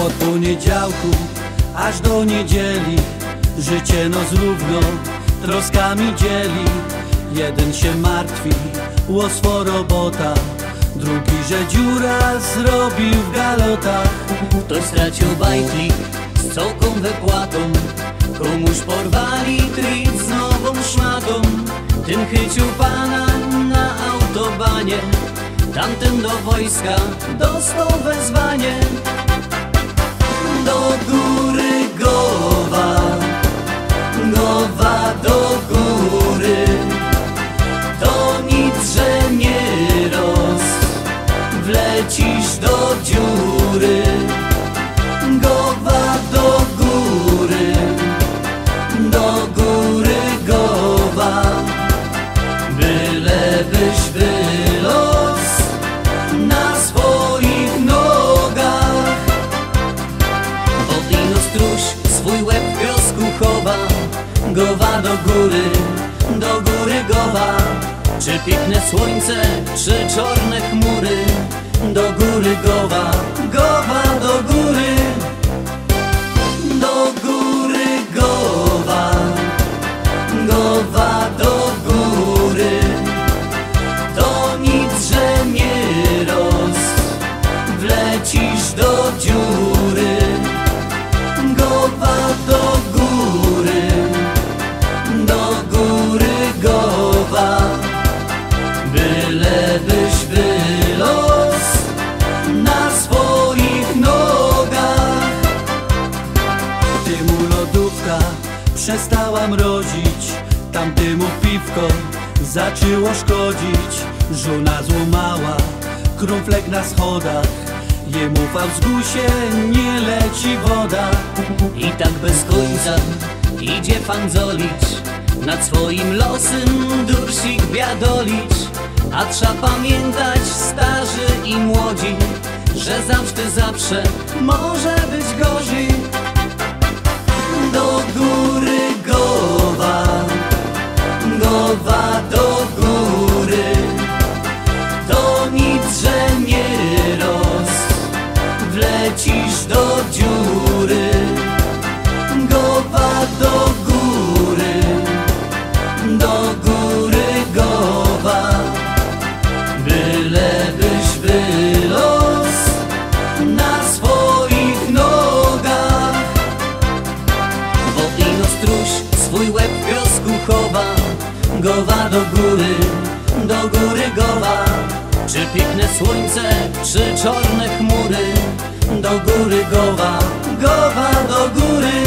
Od poniedziałku aż do niedzieli życie nos równo troskami dzieli. Jeden się martwi o swo robota, drugi, że dziura zrobił w galotach. Ktoś stracił bajtlik z całką wypłatą, komuś porwali trit z nową szmatą. Ten chycił pana na autobanie, tamten do wojska dostał wezwanie. Do góry Gowa, Gowa do góry, to nic, że nie wlecisz do dziury. Gowa do góry Gowa, bylebyś wylos na swoich nogach. Wodino struś swój łeb w piosku chowa. Gowa do góry Gowa. Czy piękne słońce, czy czarne chmury? Do góry Gowa, Gowa do góry. Do góry Gowa, Gowa do góry, to nic, że nie wlecisz do dziury. Gowa do góry Gowa, bylebyś wylos na swoich nogach. Tymu lodówka przestała mrozić, tamtemu piwko zaczęło szkodzić. Żona złamała krumflek na schodach, jemu w Auguście nie leci woda. I tak bez końca idzie fandzolić, nad swoim losem dursik biadolicz. A trzeba pamiętać, starzy i młodzi, że zawsze może być gorzej. Do góry Gowa, Gowa do góry, to nic, że nie wlecisz do dziury. Gowa do góry Gowa, bylebyś wylos na swoich nogach. Wodino struś swój łeb w piosku chowa. Gowa do góry Gowa. Czy piękne słońce, czy czarne chmury? Do góry Gowa, Gowa do góry.